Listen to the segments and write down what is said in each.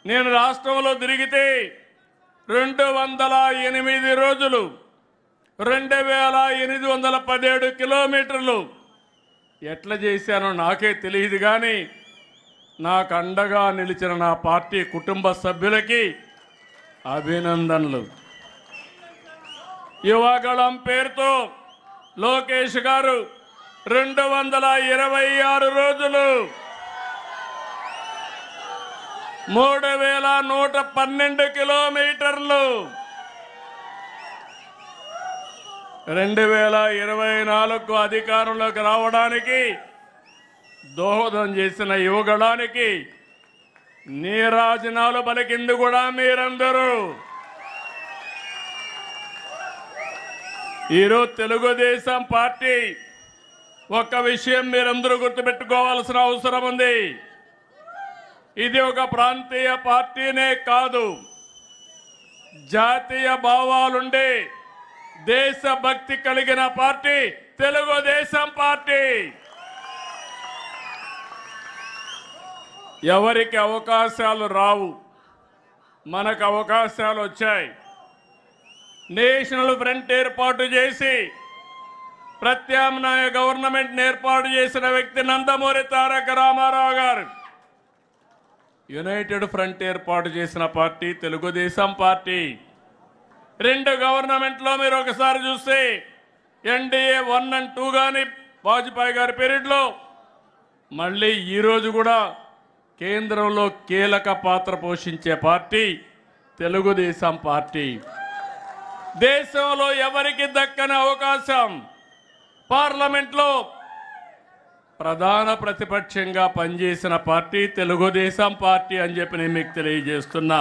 నేను రాష్ట్రంలో తిరిగితే 208 రోజులు 2817 కిలోమీటర్లు ఎట్లా చేశానో నాకే తెలియదు కానీ నాకు అండగా నిలిచిన నా పార్టీ కుటుంబ సభ్యులకి అభినందనలు. యువగళం పేరుతో లోకేష్ గారు 226 రోజులు 3112 కిలోమీటర్లు 2024 అధికారంలోకి రావడానికి దోహదం చేసిన యువగళానికి నీరాజనాలు పలికింది కూడా మీరందరూ. ఈరోజు తెలుగుదేశం పార్టీ ఒక్క విషయం మీరందరూ గుర్తుపెట్టుకోవాల్సిన అవసరం ఉంది. ఇది ఒక ప్రాంతీయ పార్టీనే కాదు, జాతీయ భావాలుండే దేశభక్తి కలిగిన పార్టీ తెలుగుదేశం పార్టీ. ఎవరికి అవకాశాలు రావు, మనకు అవకాశాలు వచ్చాయి. నేషనల్ ఫ్రంట్ ఏర్పాటు చేసి ప్రత్యామ్నాయ గవర్నమెంట్ ఏర్పాటు చేసిన వ్యక్తి నందమూరి తారక రామారావు గారు. యునైటెడ్ ఫ్రంట్ ఏర్పాటు చేసిన పార్టీ తెలుగుదేశం పార్టీ. 2 గవర్నమెంట్లో మీరు ఒకసారి చూస్తే ఎన్డీఏ 1 and 2 కానీ వాజ్పేయి గారి పీరియడ్లో, మళ్ళీ ఈరోజు కూడా కేంద్రంలో కీలక పాత్ర పోషించే పార్టీ తెలుగుదేశం పార్టీ. దేశంలో ఎవరికి దక్కని అవకాశం పార్లమెంట్లో ప్రధాన ప్రతిపక్షంగా పనిచేసిన పార్టీ తెలుగుదేశం పార్టీ అని చెప్పి నేను మీకు తెలియజేస్తున్నా.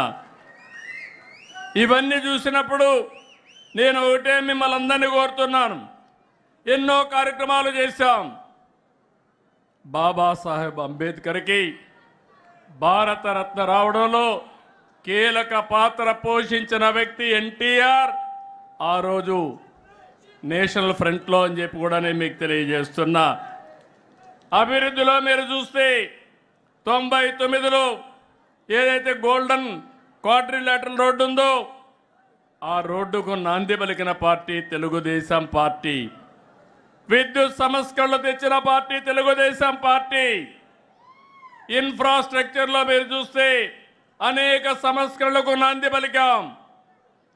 ఇవన్నీ చూసినప్పుడు నేను ఒకటే మిమ్మల్ని అందరినీ కోరుతున్నాను. ఎన్నో కార్యక్రమాలు చేశాం. బాబాసాహెబ్ అంబేద్కర్కి భారతరత్న రావడంలో కీలక పాత్ర పోషించిన వ్యక్తి ఎన్టీఆర్. ఆ రోజు నేషనల్ ఫ్రంట్లో అని చెప్పి కూడా నేను మీకు తెలియజేస్తున్నా. అభివృద్ధిలో మీరు చూస్తే 99లో ఏదైతే గోల్డెన్ క్వాడ్రిలేటరల్ రోడ్డు ఉందో ఆ రోడ్డుకు నాంది పలికిన పార్టీ తెలుగుదేశం పార్టీ. విద్యుత్ సంస్కరణలు తెచ్చిన పార్టీ తెలుగుదేశం పార్టీ. ఇన్ఫ్రాస్ట్రక్చర్లో మీరు చూస్తే అనేక సంస్కరణలకు నాంది పలికాం.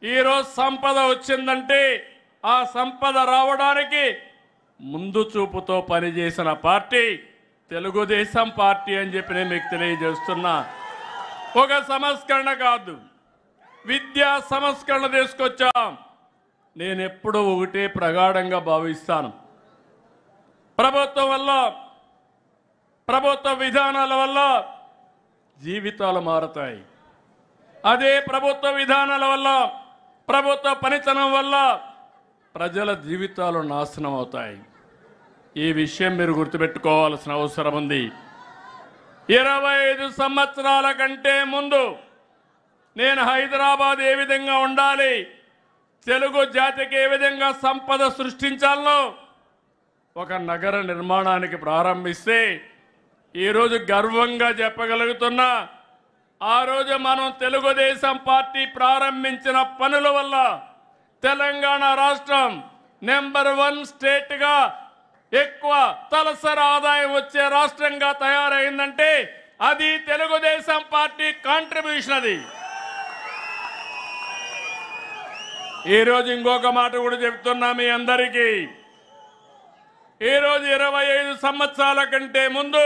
ఈరోజు సంపద వచ్చిందంటే ఆ సంపద రావడానికి ముందు చూపుతో పనిచేసిన పార్టీ తెలుగుదేశం పార్టీ అని చెప్పి నేను మీకు తెలియజేస్తున్నా. ఒక సంస్కరణ కాదు, విద్యా సంస్కరణ తీసుకొచ్చాం. నేను ఎప్పుడూ ఒకటే ప్రగాఢంగా భావిస్తాను. ప్రభుత్వం వల్ల, ప్రభుత్వ విధానాల వల్ల జీవితాలు మారతాయి. అదే ప్రభుత్వ విధానాల వల్ల, ప్రభుత్వ పనితనం వల్ల ప్రజల జీవితాలు నాశనం అవుతాయి. ఈ విషయం మీరు గుర్తుపెట్టుకోవాల్సిన అవసరం ఉంది. 25 సంవత్సరాల కంటే ముందు నేను హైదరాబాద్ ఏ విధంగా ఉండాలి, తెలుగు జాతికి ఏ విధంగా సంపద సృష్టించాలో ఒక నగర నిర్మాణానికి ప్రారంభిస్తే ఈరోజు గర్వంగా చెప్పగలుగుతున్నా. ఆ రోజు మనం తెలుగుదేశం పార్టీ ప్రారంభించిన పనుల వల్ల తెలంగాణ రాష్ట్రం నెంబర్ 1 స్టేట్గా ఎక్కువ తలసరి ఆదాయం వచ్చే రాష్ట్రంగా తయారైందంటే అది తెలుగుదేశం పార్టీ కాంట్రిబ్యూషన్. అది ఈరోజు ఇంకొక మాట కూడా చెప్తున్నా మీ అందరికీ. ఈరోజు 25 సంవత్సరాల కంటే ముందు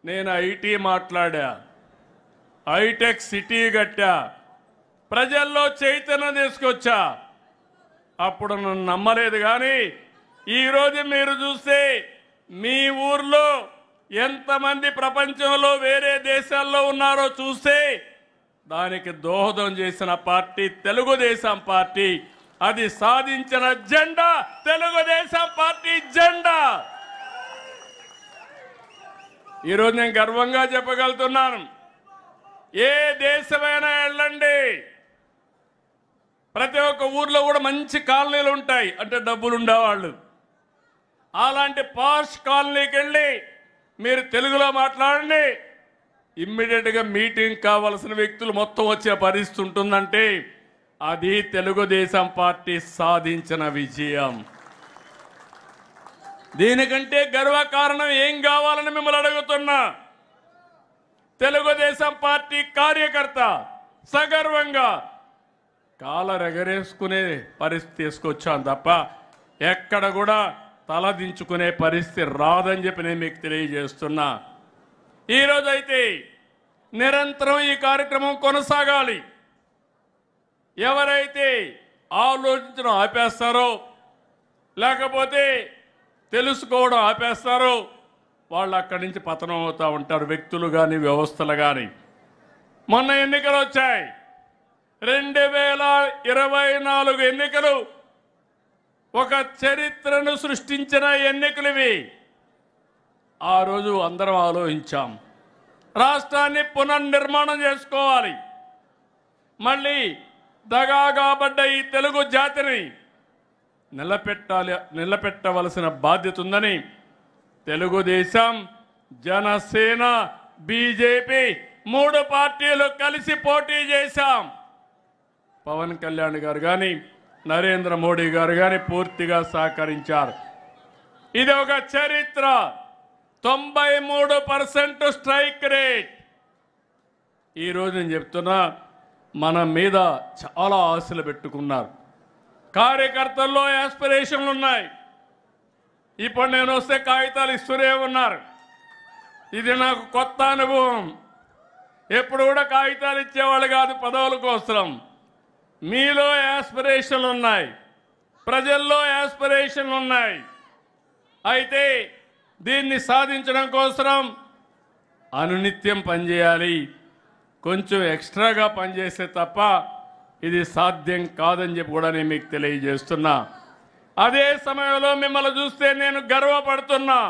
నేను ఐటీ మాట్లాడా, హైటెక్ సిటీ కట్టా, ప్రజల్లో చైతన్యం తీసుకొచ్చా. అప్పుడు నన్ను నమ్మలేదు. కానీ ఈరోజు మీరు చూస్తే మీ ఊర్లో ఎంతమంది ప్రపంచంలో వేరే దేశాల్లో ఉన్నారో చూస్తే దానికి దోహదం చేసిన పార్టీ తెలుగుదేశం పార్టీ. అది సాధించిన జెండా తెలుగుదేశం పార్టీ జెండా. ఈరోజు నేను గర్వంగా చెప్పగలుగుతున్నాను. ఏ దేశమైనా వెళ్ళండి, ప్రతి ఒక్క ఊర్లో కూడా మంచి కాలనీలు ఉంటాయి, అంటే డబ్బులు ఉండేవాళ్ళు. అలాంటి పాష్ కాలనీకి వెళ్ళి మీరు తెలుగులో మాట్లాడండి, ఇమ్మీడియట్గా మీటింగ్ కావాల్సిన వ్యక్తులు మొత్తం వచ్చే పరిస్థితి ఉంటుందంటే అది తెలుగుదేశం పార్టీ సాధించిన విజయం. దీనికంటే గర్వకారణం ఏం కావాలని మిమ్మల్ని అడుగుతున్నా. తెలుగుదేశం పార్టీ కార్యకర్త సగర్వంగా కాలరెగరేసుకునే పరిస్థితి తీసుకొచ్చాను తప్ప ఎక్కడ కూడా తలదించుకునే పరిస్థితి రాదని చెప్పి నేను మీకు తెలియజేస్తున్నా. ఈరోజైతే నిరంతరం ఈ కార్యక్రమం కొనసాగాలి. ఎవరైతే ఆలోచించడం ఆపేస్తారో లేకపోతే తెలుసుకోవడం ఆపేస్తారో వాళ్ళు అక్కడి నుంచి పతనం అవుతూ ఉంటారు, వ్యక్తులు కానీ వ్యవస్థలు కానీ. మొన్న ఎన్నికలు వచ్చాయి, 2024 ఎన్నికలు ఒక చరిత్రను సృష్టించిన ఎన్నికలు ఇవి. ఆ రోజు అందరం ఆలోచించాం, రాష్ట్రాన్ని పునర్నిర్మాణం చేసుకోవాలి, మళ్ళీ దగాగాబడ్డ ఈ తెలుగు జాతిని నిలబెట్టవలసిన బాధ్యత ఉందని తెలుగుదేశం, జనసేన, బీజేపీ 3 పార్టీలు కలిసి పోటీ చేశాం. పవన్ కళ్యాణ్ గారు కానీ నరేంద్ర మోడీ గారు కానీ పూర్తిగా సహకరించారు. ఇది ఒక చరిత్ర. 93% స్ట్రైక్ రేట్. ఈరోజు నేను చెప్తున్నా, మన మీద చాలా ఆశలు పెట్టుకున్నారు. కార్యకర్తల్లో యాస్పిరేషన్లు ఉన్నాయి. ఇప్పుడు నేను వస్తే కాగితాలు ఇస్తూనే ఉన్నారు. ఇది నాకు కొత్త అనుభవం. ఎప్పుడు కూడా కాగితాలు ఇచ్చేవాళ్ళు కాదు పదవుల కోసం. మీలో యాస్పిరేషన్లు ఉన్నాయి, ప్రజల్లో యాస్పిరేషన్లు ఉన్నాయి. అయితే దీన్ని సాధించడం కోసం అనునిత్యం పనిచేయాలి. కొంచెం ఎక్స్ట్రాగా పనిచేస్తే తప్ప ఇది సాధ్యం కాదని చెప్పి కూడా నేను మీకు తెలియజేస్తున్నా. అదే సమయంలో మిమ్మల్ని చూస్తే నేను గర్వపడుతున్నా.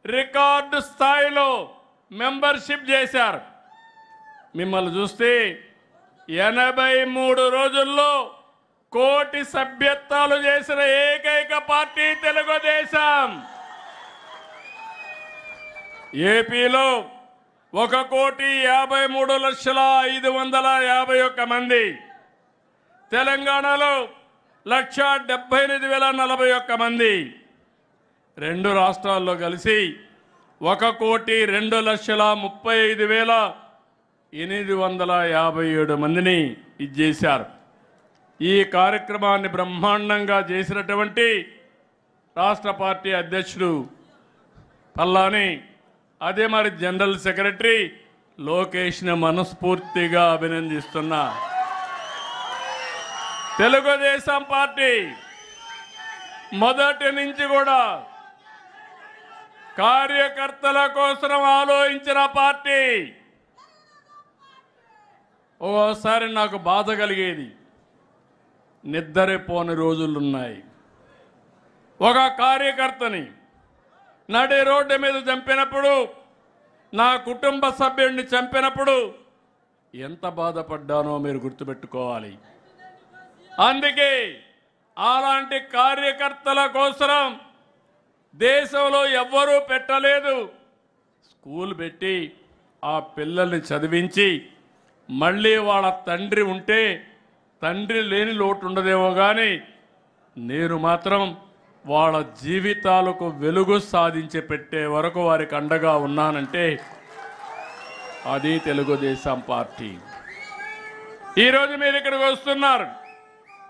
రికార్డు స్థాయిలో మెంబర్షిప్ చేశారు. మిమ్మల్ని చూస్తే 83 రోజుల్లో 1 కోటి సభ్యత్వాలు చేసిన ఏకైక పార్టీ తెలుగుదేశం. ఏపీలో 1,53,551 మంది, తెలంగాణలో 1,78,041 మంది, 2 రాష్ట్రాల్లో కలిసి 1,02,35,857 మందిని ఇచ్చేశారు. ఈ కార్యక్రమాన్ని బ్రహ్మాండంగా చేసినటువంటి రాష్ట్ర పార్టీ అధ్యక్షుడు పల్లాని, అదే మరి జనరల్ సెక్రటరీ లోకేష్ని మనస్ఫూర్తిగా అభినందిస్తున్నా. తెలుగుదేశం పార్టీ మొదటి నుంచి కూడా కార్యకర్తల కోసం ఆలోచించిన పార్టీ. ఓసారి నాకు బాధ కలిగేది, నిద్రపోని రోజులున్నాయి. ఒక కార్యకర్తని నడి రోడ్డు మీద చంపినప్పుడు, నా కుటుంబ సభ్యుడిని చంపినప్పుడు ఎంత బాధపడ్డానో మీరు గుర్తుపెట్టుకోవాలి. అందుకే అలాంటి కార్యకర్తల కోసం దేశంలో ఎవ్వరూ పెట్టలేదు. స్కూల్ పెట్టి ఆ పిల్లల్ని చదివించి మళ్ళీ వాళ్ళ తండ్రి ఉంటే తండ్రి లేని లోటు ఉండదేమో కానీ నేను మాత్రం వాళ్ళ జీవితాలకు వెలుగు సాధించి పెట్టే వరకు వారికి అండగా ఉన్నానంటే అది తెలుగుదేశం పార్టీ. ఈరోజు మీరు ఇక్కడికి వస్తున్నారు.